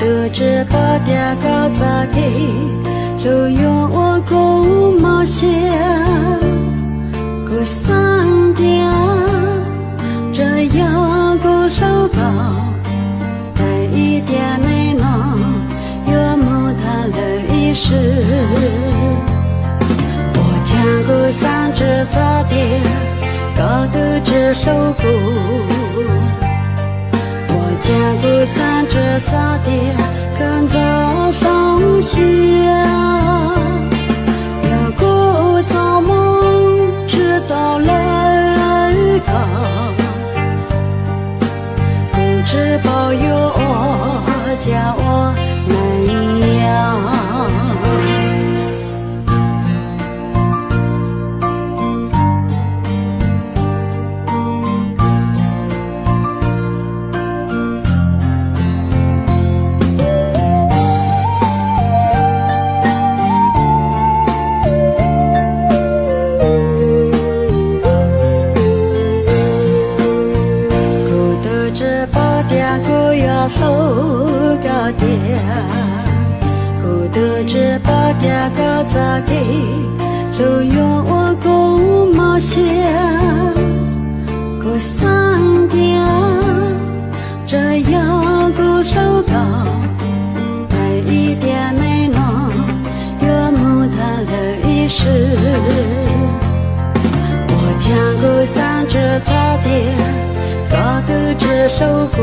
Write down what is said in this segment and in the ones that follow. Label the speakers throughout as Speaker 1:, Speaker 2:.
Speaker 1: 得知把点高咋给，路用我共冒险，过三点，这样过手高，带一点内囊，有木炭了一时。我见过三只咋的，高头只手鼓。见过三只咋的，跟早上下，要过早梦，直到来高，不知保佑我家我能娘。路高点，古得知把点高咋给，路用我共冒险，过三点，这样过手高，带一点内囊，有木炭了一时。我见过三只咋的，高头只手鼓。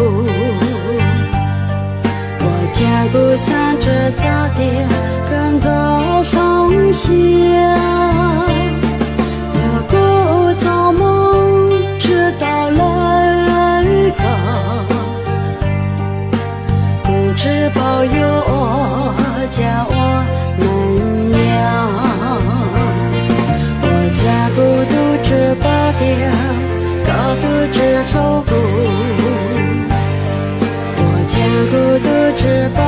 Speaker 1: 见过三只咋的，跟早上下，要过早梦，直到来高，不知保佑我家我能娘。我见过都知把的，高头只手鼓。见过的只把